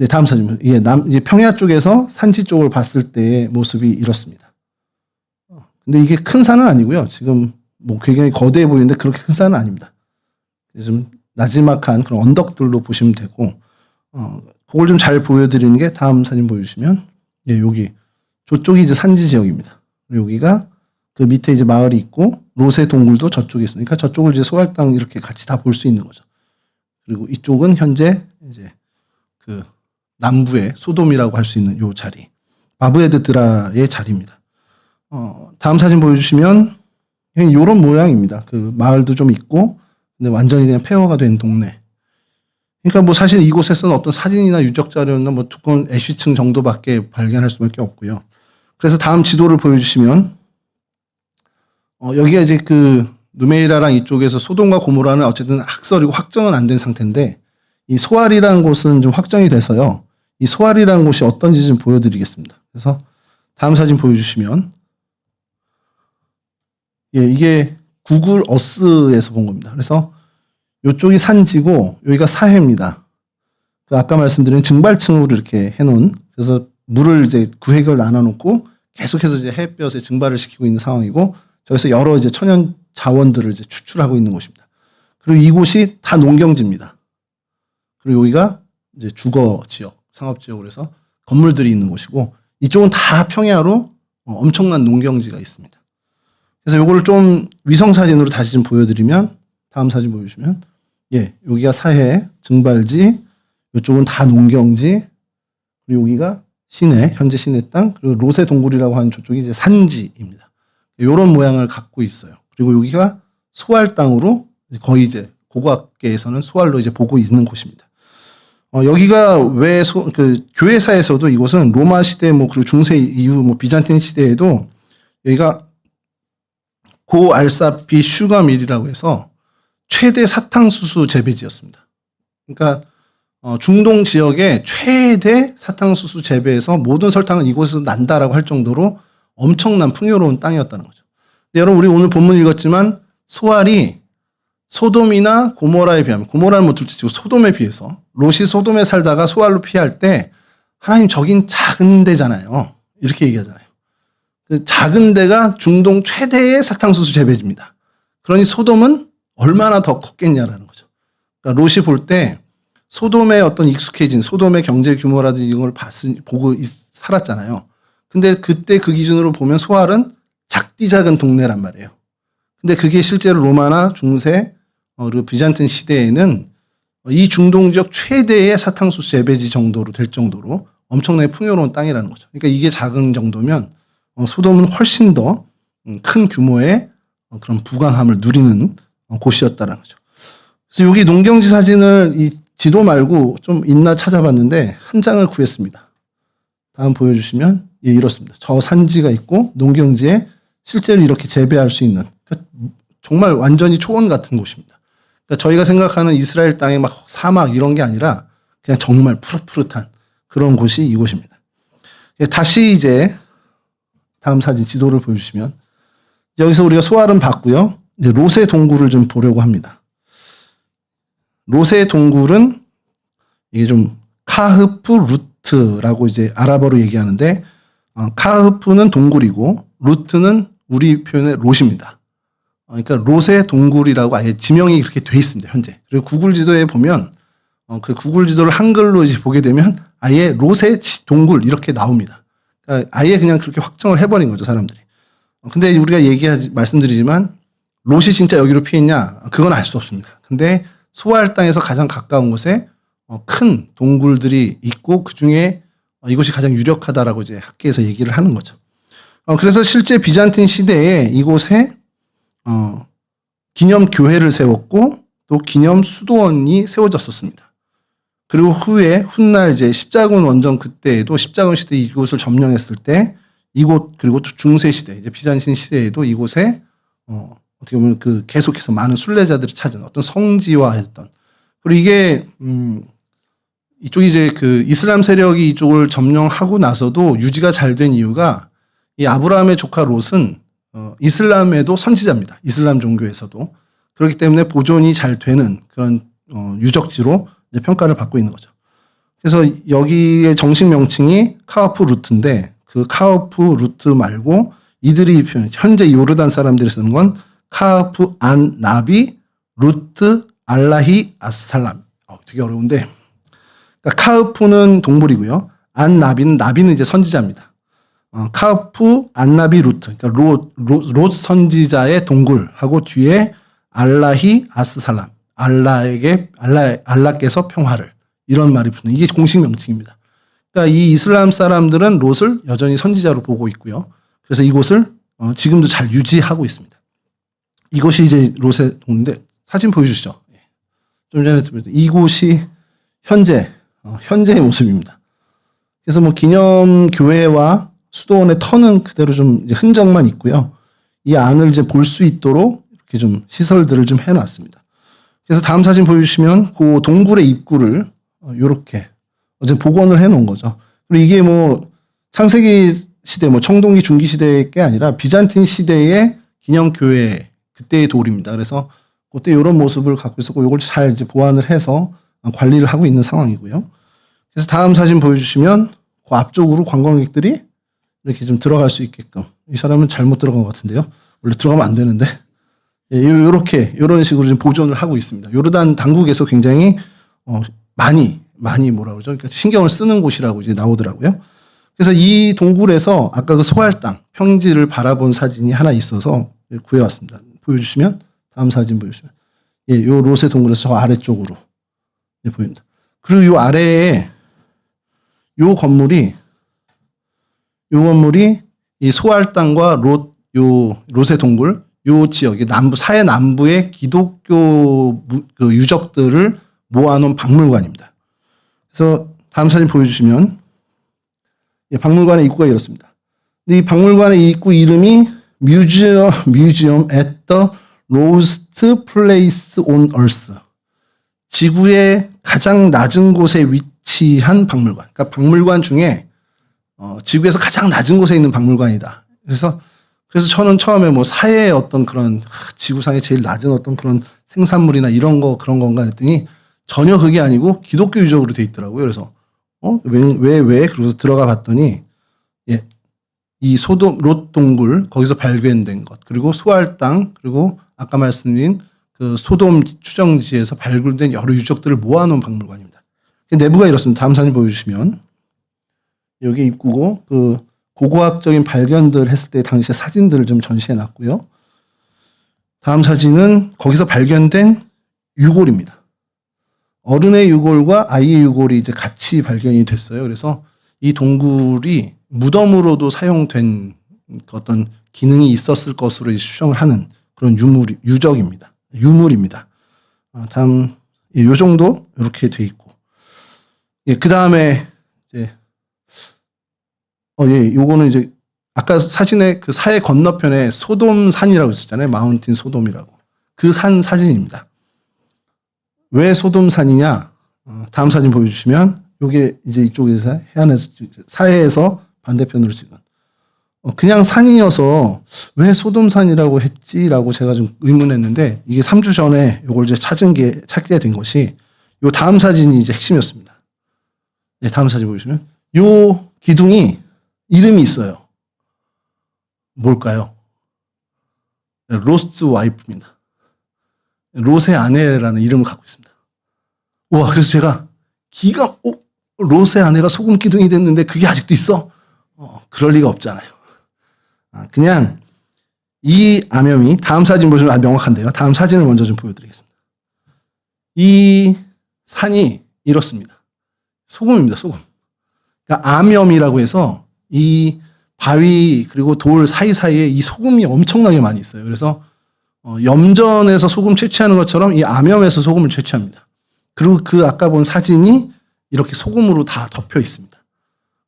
다음 사진 이게 평야 쪽에서 산지 쪽을 봤을 때의 모습이 이렇습니다. 근데 이게 큰 산은 아니고요. 지금 뭐 굉장히 거대해 보이는데 그렇게 큰 산은 아닙니다. 좀 나지막한 그런 언덕들로 보시면 되고 그걸 좀 잘 보여드리는 게 다음 사진 보여주시면 여기 저쪽이 이제 산지 지역입니다. 여기가 그 밑에 이제 마을이 있고 롯의 동굴도 저쪽에 있습니다. 그러니까 저쪽을 이제 소알 땅 이렇게 같이 다 볼 수 있는 거죠. 그리고 이쪽은 현재 이제 그 남부의 소돔이라고 할 수 있는 요 자리, 바브에드드라의 자리입니다. 다음 사진 보여주시면 이런 모양입니다. 그 마을도 좀 있고, 근데 완전히 그냥 폐허가 된 동네. 그러니까 뭐 사실 이곳에서는 어떤 사진이나 유적 자료나 뭐 두꺼운 애쉬층 정도밖에 발견할 수밖에 없고요. 그래서 다음 지도를 보여주시면 여기가 이제 그 누메이라랑 이쪽에서 소돔과 고모라는 어쨌든 학설이고 확정은 안 된 상태인데, 이 소알이라는 곳은 좀 확정이 돼서요. 이 소알이라는 곳이 어떤지 좀 보여드리겠습니다. 그래서 다음 사진 보여주시면, 예, 이게 구글 어스에서 본 겁니다. 그래서 이쪽이 산지고 여기가 사해입니다. 그 아까 말씀드린 증발층으로 이렇게 해놓은, 그래서 물을 이제 구획을 나눠놓고 계속해서 이제 햇볕에 증발을 시키고 있는 상황이고, 저기서 여러 이제 천연 자원들을 이제 추출하고 있는 곳입니다. 그리고 이곳이 다 농경지입니다. 그리고 여기가 이제 주거 지역, 상업 지역으로 해서 건물들이 있는 곳이고, 이쪽은 다 평야로 엄청난 농경지가 있습니다. 그래서 요거를 좀 위성 사진으로 다시 좀 보여드리면, 다음 사진 보여주시면, 예, 여기가 사해, 증발지, 이쪽은 다 농경지, 그리고 여기가 시내, 현재 시내 땅, 그리고 로세 동굴이라고 하는 저쪽이 이제 산지입니다. 이런 모양을 갖고 있어요. 그리고 여기가 소알 땅으로 거의 이제 고고학계에서는 소알로 이제 보고 있는 곳입니다. 여기가 왜 교회사에서도 이곳은 로마 시대 뭐 그리고 중세 이후 뭐 비잔틴 시대에도 여기가 고 알사피 슈가밀이라고 해서 최대 사탕수수 재배지였습니다. 그러니까 중동 지역의 최대 사탕수수 재배에서 모든 설탕은 이곳에서 난다라고 할 정도로 엄청난 풍요로운 땅이었다는 거죠. 근데 여러분, 우리 오늘 본문 읽었지만 소알이 소돔이나 고모라에 비하면, 고모라는 뭐 둘째치고 소돔에 비해서, 롯이 소돔에 살다가 소알로 피할 때 하나님 저긴 작은 데잖아요. 이렇게 얘기하잖아요. 그 작은 데가 중동 최대의 사탕수수 재배지입니다. 그러니 소돔은 얼마나 더 컸겠냐라는 거죠. 그러니까 롯이 볼 때 소돔에 어떤 익숙해진, 소돔의 경제 규모라든지 이걸 보고 살았잖아요. 근데 그때 그 기준으로 보면 소알은 작디 작은 동네란 말이에요. 근데 그게 실제로 로마나 중세, 그리고 비잔틴 시대에는 이 중동 지역 최대의 사탕수수 재배지 정도로 될 정도로 엄청나게 풍요로운 땅이라는 거죠. 그러니까 이게 작은 정도면 소돔은 훨씬 더 큰 규모의 그런 부강함을 누리는 곳이었다는 거죠. 그래서 여기 농경지 사진을 이 지도 말고 좀 있나 찾아봤는데 한 장을 구했습니다. 다음 보여주시면, 예, 이렇습니다. 저 산지가 있고 농경지에 실제로 이렇게 재배할 수 있는, 그러니까 정말 완전히 초원 같은 곳입니다. 그러니까 저희가 생각하는 이스라엘 땅의 막 사막 이런 게 아니라 그냥 정말 푸릇푸릇한 그런 곳이 이곳입니다. 다시 이제 다음 사진 지도를 보여주시면, 여기서 우리가 소알은 봤고요. 이제 롯의 동굴을 좀 보려고 합니다. 롯의 동굴은 이게 좀 카흐프 루트라고 이제 아랍어로 얘기하는데, 카흐프는 동굴이고 루트는 우리 표현의 롯입니다. 그러니까 롯의 동굴이라고 아예 지명이 그렇게 돼 있습니다, 현재. 그리고 구글 지도에 보면 그 구글 지도를 한글로 이제 보게 되면 아예 롯의 동굴 이렇게 나옵니다. 그러니까 아예 그냥 그렇게 확정을 해버린 거죠, 사람들이. 근데 우리가 말씀드리지만 롯이 진짜 여기로 피했냐? 그건 알 수 없습니다. 근데 소알 땅에서 가장 가까운 곳에 큰 동굴들이 있고 그 중에 이곳이 가장 유력하다라고 이제 학계에서 얘기를 하는 거죠. 그래서 실제 비잔틴 시대에 이곳에 기념 교회를 세웠고 또 기념 수도원이 세워졌었습니다. 그리고 후에 훗날 이제 십자군 원정 그때에도 십자군 시대 이곳을 점령했을 때 이곳, 그리고 또 중세 시대 이제 비잔틴 시대에도 이곳에 어떻게 보면 그 계속해서 많은 순례자들이 찾은 어떤 성지화했던, 그리고 이게 이쪽이 이제 그 이슬람 세력이 이쪽을 점령하고 나서도 유지가 잘 된 이유가, 이 아브라함의 조카 롯은 이슬람에도 선지자입니다. 이슬람 종교에서도. 그렇기 때문에 보존이 잘 되는 그런 유적지로 이제 평가를 받고 있는 거죠. 그래서 여기의 정식 명칭이 카우프 루트인데, 그 카우프 루트 말고 이들이 현재 요르단 사람들이 쓰는 건 카우프 안 나비 루트 알라히 아스살람. 되게 어려운데, 그러니까 카우프는 동물이고요. 안 나비는 이제 선지자입니다. 카우프 안나비 루트, 그러니까 롯 선지자의 동굴하고 뒤에 알라히 아스살람, 알라께서 평화를, 이런 말이 붙는 이게 공식 명칭입니다. 그러니까 이 이슬람 사람들은 롯을 여전히 선지자로 보고 있고요. 그래서 이곳을 지금도 잘 유지하고 있습니다. 이것이 이제 롯의 동인데 사진 보여주시죠. 좀 전에 이곳이 현재의 모습입니다. 그래서 뭐 기념 교회와 수도원의 터는 그대로 좀 이제 흔적만 있고요. 이 안을 이제 볼 수 있도록 이렇게 좀 시설들을 좀 해놨습니다. 그래서 다음 사진 보여주시면 그 동굴의 입구를 이렇게 어제 복원을 해놓은 거죠. 그리고 이게 뭐 창세기 시대, 뭐 청동기 중기 시대의 게 아니라 비잔틴 시대의 기념 교회 그때의 돌입니다. 그래서 그때 이런 모습을 갖고 있었고 이걸 잘 이제 보완을 해서 관리를 하고 있는 상황이고요. 그래서 다음 사진 보여주시면 그 앞쪽으로 관광객들이 이렇게 좀 들어갈 수 있게끔 이 사람은 잘못 들어간 것 같은데요. 원래 들어가면 안 되는데 이런 식으로 좀 보존을 하고 있습니다. 요르단 당국에서 굉장히 많이 뭐라 그러죠? 그러니까 신경을 쓰는 곳이라고 이제 나오더라고요. 그래서 이 동굴에서 아까 그 소할 땅 평지를 바라본 사진이 하나 있어서 구해왔습니다. 보여주시면 다음 사진 보여주시면 요 롯의 동굴에서 저 아래쪽으로 보입니다. 그리고 요 아래에 요 건물이 이 소할 땅과 롯의 동굴 요 지역의 사해 남부의 기독교 그 유적들을 모아놓은 박물관입니다. 그래서 다음 사진 보여주시면 박물관의 입구가 이렇습니다. 이 박물관의 입구 이름이 Museum at the Lowest Place on Earth. 지구의 가장 낮은 곳에 위치한 박물관. 그러니까 박물관 중에 지구에서 가장 낮은 곳에 있는 박물관이다. 그래서 저는 처음에 뭐 사해의 어떤 그런 지구상에 제일 낮은 어떤 그런 생산물이나 그런 건가 했더니 전혀 그게 아니고 기독교 유적으로 돼 있더라고요. 그래서 왜? 그러고서 들어가 봤더니 이 롯 동굴 거기서 발견된 것 그리고 소할 땅 그리고 아까 말씀드린 그 소돔 추정지에서 발굴된 여러 유적들을 모아놓은 박물관입니다. 내부가 이렇습니다. 다음 사진 보여주시면 여기 입구고 그 고고학적인 발견들 했을 때 당시의 사진들을 좀 전시해 놨고요. 다음 사진은 거기서 발견된 유골입니다. 어른의 유골과 아이의 유골이 이제 같이 발견이 됐어요. 그래서 이 동굴이 무덤으로도 사용된 어떤 기능이 있었을 것으로 추정을 하는 그런 유적입니다. 유물입니다. 다음 요 정도 이렇게 돼 있고 그 다음에 이제 요거는 이제 아까 사진에 그 사해 건너편에 소돔산이라고 있었잖아요. 마운틴 소돔이라고 그 산 사진입니다. 왜 소돔산이냐? 다음 사진 보여주시면 요게 이제 이쪽에서 해안에서 사해에서 반대편으로 찍은 그냥 산이어서 왜 소돔산이라고 했지라고 제가 좀 의문했는데 이게 3주 전에 요걸 이제 찾게 된 것이 요 다음 사진이 이제 핵심이었습니다. 네, 다음 사진 보여주시면 요 기둥이 이름이 있어요. 뭘까요? 로스트 와이프입니다. 롯의 아내라는 이름을 갖고 있습니다. 와, 그래서 제가 롯의 아내가 소금 기둥이 됐는데 그게 아직도 있어? 그럴 리가 없잖아요. 그냥 이 암염이 다음 사진 보시면 명확한데요. 다음 사진을 먼저 좀 보여드리겠습니다. 이 산이 이렇습니다. 소금입니다. 소금. 그러니까 암염이라고 해서 이 바위 그리고 돌 사이사이에 이 소금이 엄청나게 많이 있어요. 그래서 염전에서 소금 채취하는 것처럼 이 암염에서 소금을 채취합니다. 그리고 그 아까 본 사진이 이렇게 소금으로 다 덮여 있습니다.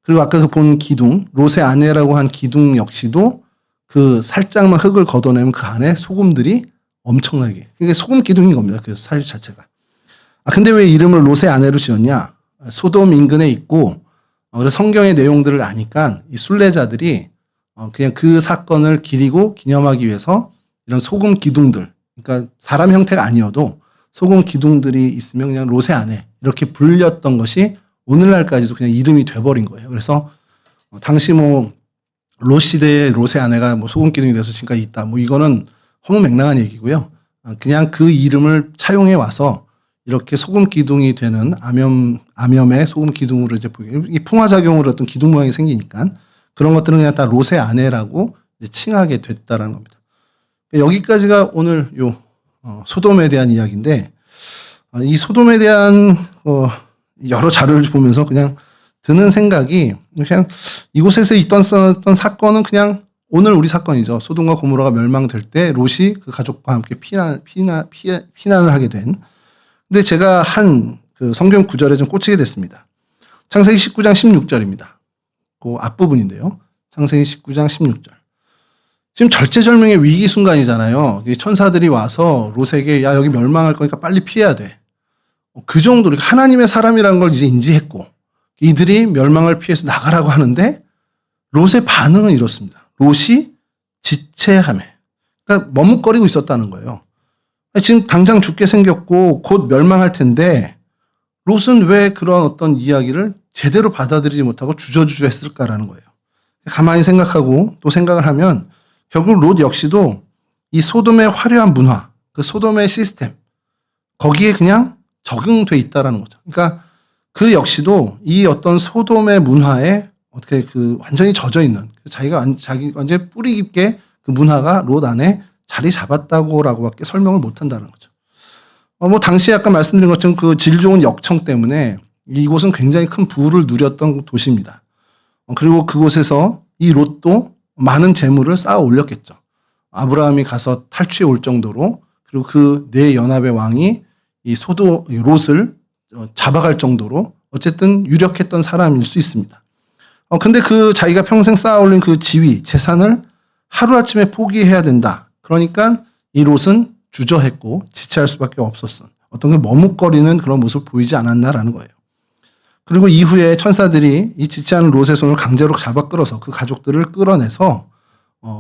그리고 아까 본 기둥, 롯의 아내라고 한 기둥 역시도 그 살짝만 흙을 걷어내면 그 안에 소금들이 엄청나게. 그게 소금 기둥인 겁니다. 그 사실 자체가. 근데 왜 이름을 롯의 아내로 지었냐? 소돔 인근에 있고, 그래서 성경의 내용들을 아니까 이 순례자들이 그냥 그 사건을 기리고 기념하기 위해서 이런 소금 기둥들, 그러니까 사람 형태가 아니어도 소금 기둥들이 있으면 그냥 롯의 아내 이렇게 불렸던 것이 오늘날까지도 그냥 이름이 돼버린 거예요. 그래서 당시 뭐 롯 시대의 롯의 아내가 뭐 소금 기둥이 돼서 지금까지 있다. 뭐 이거는 허무맹랑한 얘기고요. 그냥 그 이름을 차용해 와서 이렇게 소금 기둥이 되는 암염의 소금 기둥으로 이제 이 풍화작용으로 어떤 기둥 모양이 생기니까 그런 것들은 그냥 다 롯의 아내라고 이제 칭하게 됐다라는 겁니다. 여기까지가 오늘 요 소돔에 대한 이야기인데 이 소돔에 대한 여러 자료를 보면서 그냥 드는 생각이 그냥 이곳에서 있었던 사건은 그냥 오늘 우리 사건이죠. 소돔과 고모라가 멸망될 때 롯이 그 가족과 함께 피난을 하게 된. 근데 제가 한 그 성경 구절에 좀 꽂히게 됐습니다. 창세기 19장 16절입니다. 그 앞부분인데요. 창세기 19장 16절. 지금 절체절명의 위기 순간이잖아요. 천사들이 와서 롯에게 야 여기 멸망할 거니까 빨리 피해야 돼. 그 정도로 하나님의 사람이라는 걸 이제 인지했고 이들이 멸망을 피해서 나가라고 하는데 롯의 반응은 이렇습니다. 롯이 지체하며 그러니까 머뭇거리고 있었다는 거예요. 지금 당장 죽게 생겼고 곧 멸망할 텐데 롯은 왜 그런 어떤 이야기를 제대로 받아들이지 못하고 주저주저 했을까라는 거예요. 가만히 생각하고 또 생각을 하면 결국 롯 역시도 이 소돔의 화려한 문화, 그 소돔의 시스템 거기에 그냥 적응돼 있다라는 거죠. 그러니까 그 역시도 이 어떤 소돔의 문화에 어떻게 그 완전히 젖어 있는 자기 완전히 뿌리 깊게 그 문화가 롯 안에 자리 잡았다고라고밖에 설명을 못 한다는 거죠. 뭐 당시에 아까 말씀드린 것처럼 그 질 좋은 역청 때문에 이곳은 굉장히 큰 부를 누렸던 도시입니다. 그리고 그곳에서 이 롯도 많은 재물을 쌓아 올렸겠죠. 아브라함이 가서 탈취해 올 정도로 그리고 그 네 연합의 왕이 이 롯을 잡아갈 정도로 어쨌든 유력했던 사람일 수 있습니다. 근데 그 자기가 평생 쌓아 올린 그 지위, 재산을 하루아침에 포기해야 된다. 그러니까 이 롯은 주저했고 지체할 수밖에 없었어. 어떤 그 머뭇거리는 그런 모습을 보이지 않았나라는 거예요. 그리고 이후에 천사들이 이 지체하는 롯의 손을 강제로 잡아 끌어서 그 가족들을 끌어내서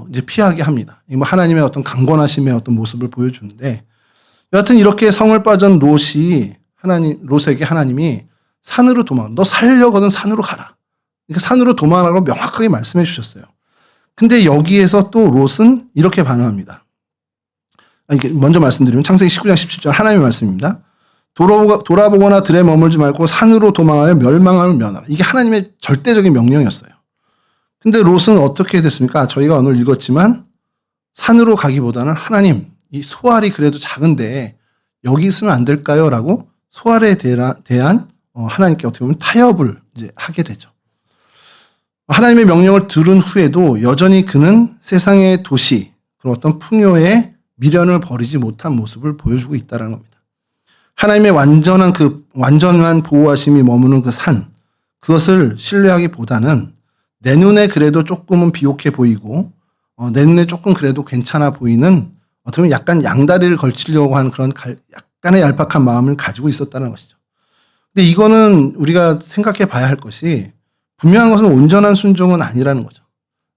이제 피하게 합니다. 뭐 하나님의 어떤 강권하심의 어떤 모습을 보여주는데 여하튼 이렇게 성을 빠진 롯에게 하나님이 산으로 너 살려거든 산으로 가라. 그러니까 산으로 도망하라고 명확하게 말씀해 주셨어요. 근데 여기에서 또 롯은 이렇게 반응합니다. 먼저 말씀드리면 창세기 19장 17절 하나님의 말씀입니다. 돌아보거나 들에 머물지 말고 산으로 도망하여 멸망함을 면하라. 이게 하나님의 절대적인 명령이었어요. 근데 롯은 어떻게 됐습니까? 저희가 오늘 읽었지만 산으로 가기보다는 하나님, 이 소알이 그래도 작은데 여기 있으면 안 될까요? 라고 소알에 대한 하나님께 어떻게 보면 타협을 이제 하게 되죠. 하나님의 명령을 들은 후에도 여전히 그는 세상의 도시, 그런 어떤 풍요에 미련을 버리지 못한 모습을 보여주고 있다는 겁니다. 하나님의 완전한 보호하심이 머무는 그 산, 그것을 신뢰하기보다는 내 눈에 그래도 조금은 비옥해 보이고, 내 눈에 조금 그래도 괜찮아 보이는, 어떻게 보면 약간 양다리를 걸치려고 하는 그런 약간의 얄팍한 마음을 가지고 있었다는 것이죠. 근데 이거는 우리가 생각해 봐야 할 것이, 분명한 것은 온전한 순종은 아니라는 거죠.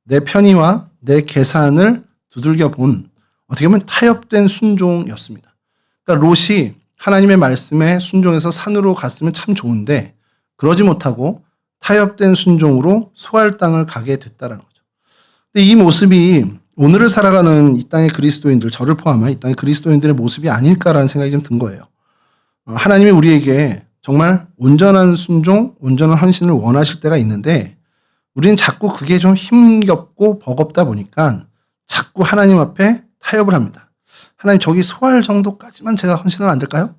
내 편의와 내 계산을 두들겨 본 어떻게 보면 타협된 순종이었습니다. 그러니까 롯이 하나님의 말씀에 순종해서 산으로 갔으면 참 좋은데 그러지 못하고 타협된 순종으로 소알 땅을 가게 됐다는 거죠. 근데 이 모습이 오늘을 살아가는 이 땅의 그리스도인들, 저를 포함한 이 땅의 그리스도인들의 모습이 아닐까라는 생각이 좀 든 거예요. 하나님이 우리에게 정말 온전한 순종, 온전한 헌신을 원하실 때가 있는데 우리는 자꾸 그게 좀 힘겹고 버겁다 보니까 자꾸 하나님 앞에 타협을 합니다. 하나님 저기 소알 정도까지만 제가 헌신하면 안 될까요?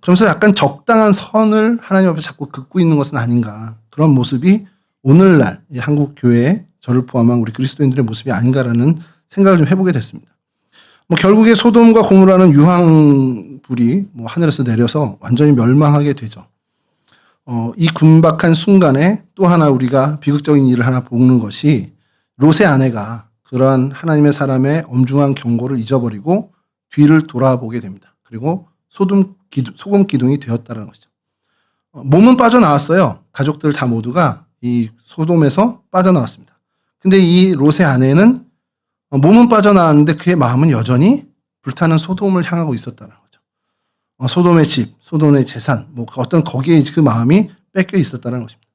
그러면서 약간 적당한 선을 하나님 앞에 자꾸 긋고 있는 것은 아닌가. 그런 모습이 오늘날 한국 교회 저를 포함한 우리 그리스도인들의 모습이 아닌가라는 생각을 좀 해보게 됐습니다. 결국에 소돔과 고모라는 유황불이 하늘에서 내려서 완전히 멸망하게 되죠. 이 군박한 순간에 또 하나 우리가 비극적인 일을 하나 보는 것이 롯의 아내가 그러한 하나님의 사람의 엄중한 경고를 잊어버리고 뒤를 돌아보게 됩니다. 그리고 소금 기둥이 되었다는 것이죠. 몸은 빠져나왔어요. 가족들 다 모두가 이 소돔에서 빠져나왔습니다. 근데 이 롯의 아내는 몸은 빠져나왔는데 그의 마음은 여전히 불타는 소돔을 향하고 있었다는 거죠. 소돔의 집, 소돔의 재산, 어떤 거기에 그 마음이 뺏겨 있었다는 것입니다.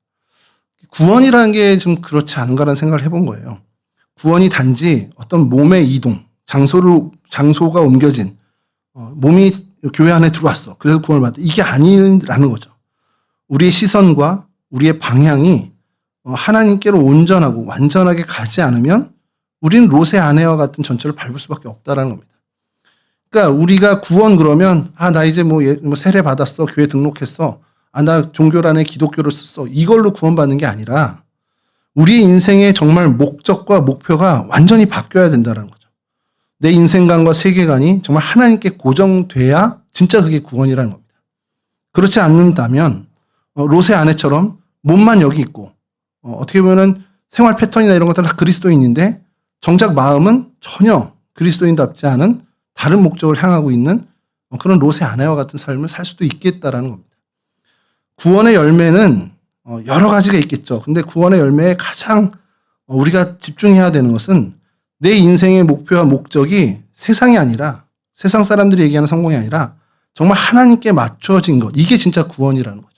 구원이라는 게 좀 그렇지 않은가라는 생각을 해본 거예요. 구원이 단지 어떤 몸의 이동, 장소가 옮겨진, 몸이 교회 안에 들어왔어. 그래서 구원을 받았다. 이게 아니라는 거죠. 우리의 시선과 우리의 방향이 하나님께로 온전하고 완전하게 가지 않으면 우리는 롯의 아내와 같은 전철을 밟을 수밖에 없다라는 겁니다. 그러니까 우리가 구원 그러면 나 이제 세례 받았어. 교회 등록했어. 나 종교란에 기독교를 썼어. 이걸로 구원받는 게 아니라 우리 인생의 정말 목적과 목표가 완전히 바뀌어야 된다는 거죠. 내 인생관과 세계관이 정말 하나님께 고정돼야 진짜 그게 구원이라는 겁니다. 그렇지 않는다면 롯의 아내처럼 몸만 여기 있고 어떻게 보면은 생활 패턴이나 이런 것들은 다 그리스도인인데 정작 마음은 전혀 그리스도인답지 않은 다른 목적을 향하고 있는 그런 롯의 아내와 같은 삶을 살 수도 있겠다라는 겁니다. 구원의 열매는 여러 가지가 있겠죠. 근데 구원의 열매에 가장 우리가 집중해야 되는 것은 내 인생의 목표와 목적이 세상이 아니라 세상 사람들이 얘기하는 성공이 아니라 정말 하나님께 맞춰진 것. 이게 진짜 구원이라는 거죠.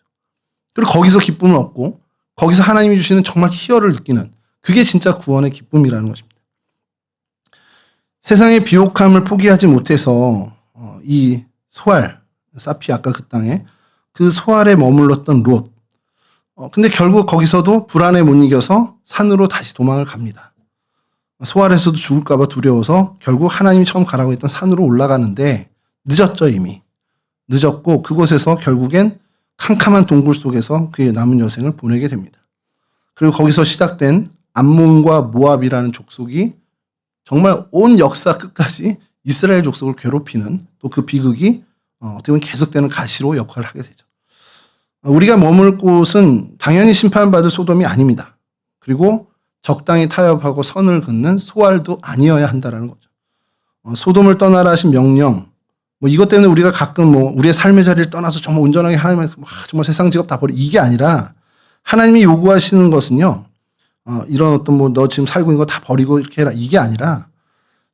그리고 거기서 기쁨을 얻고 거기서 하나님이 주시는 정말 희열을 느끼는 그게 진짜 구원의 기쁨이라는 것입니다. 세상의 비옥함을 포기하지 못해서 이 소알, 사피 아까 그 땅에 그 소알에 머물렀던 롯. 근데 결국 거기서도 불안에 못 이겨서 산으로 다시 도망을 갑니다. 소알에서도 죽을까봐 두려워서 결국 하나님이 처음 가라고 했던 산으로 올라가는데 늦었죠, 이미. 늦었고 그곳에서 결국엔 캄캄한 동굴 속에서 그의 남은 여생을 보내게 됩니다. 그리고 거기서 시작된 암몬과 모압이라는 족속이 정말 온 역사 끝까지 이스라엘 족속을 괴롭히는 또 그 비극이 어떻게 보면 계속되는 가시로 역할을 하게 되죠. 우리가 머물 곳은 당연히 심판받을 소돔이 아닙니다. 그리고 적당히 타협하고 선을 긋는 소알도 아니어야 한다는 거죠. 소돔을 떠나라 하신 명령, 이것 때문에 우리가 가끔 우리의 삶의 자리를 떠나서 정말 온전하게 하나님을 정말 세상 직업 다 버리 이게 아니라 하나님이 요구하시는 것은요, 이런 어떤 너 지금 살고 있는 거 다 버리고 이렇게 해라 이게 아니라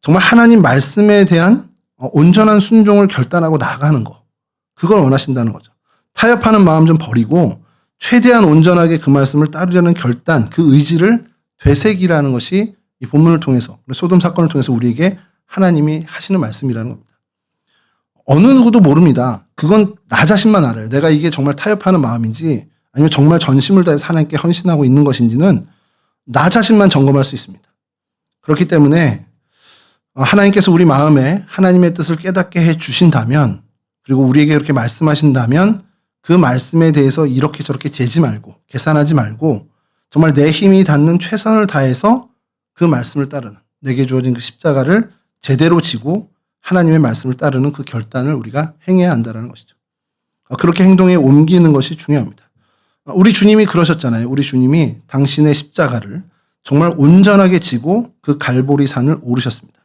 정말 하나님 말씀에 대한 온전한 순종을 결단하고 나아가는 거. 그걸 원하신다는 거죠. 타협하는 마음 좀 버리고 최대한 온전하게 그 말씀을 따르려는 결단, 그 의지를 되새기라는 것이 이 본문을 통해서, 소돔 사건을 통해서 우리에게 하나님이 하시는 말씀이라는 겁니다. 어느 누구도 모릅니다. 그건 나 자신만 알아요. 내가 이게 정말 타협하는 마음인지 아니면 정말 전심을 다해서 하나님께 헌신하고 있는 것인지는 나 자신만 점검할 수 있습니다. 그렇기 때문에 하나님께서 우리 마음에 하나님의 뜻을 깨닫게 해 주신다면 그리고 우리에게 그렇게 말씀하신다면 그 말씀에 대해서 이렇게 저렇게 재지 말고 계산하지 말고 정말 내 힘이 닿는 최선을 다해서 그 말씀을 따르는 내게 주어진 그 십자가를 제대로 지고 하나님의 말씀을 따르는 그 결단을 우리가 행해야 한다는 것이죠. 그렇게 행동에 옮기는 것이 중요합니다. 우리 주님이 그러셨잖아요. 우리 주님이 당신의 십자가를 정말 온전하게 지고 그 갈보리 산을 오르셨습니다.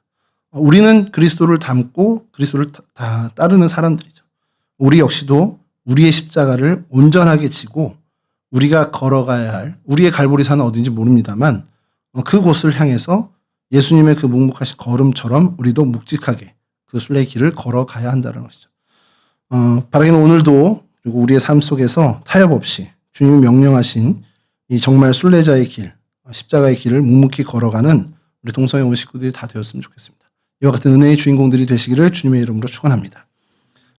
우리는 그리스도를 닮고 그리스도를 다 따르는 사람들이죠. 우리 역시도 우리의 십자가를 온전하게 지고 우리가 걸어가야 할 우리의 갈보리 산은 어딘지 모릅니다만 그곳을 향해서 예수님의 그 묵묵하신 걸음처럼 우리도 묵직하게 그 순례의 길을 걸어가야 한다는 것이죠. 바라기는 오늘도 그리고 우리의 삶 속에서 타협 없이 주님이 명령하신 이 정말 순례자의 길, 십자가의 길을 묵묵히 걸어가는 우리 동성애 온 식구들이 다 되었으면 좋겠습니다. 이와 같은 은혜의 주인공들이 되시기를 주님의 이름으로 축원합니다.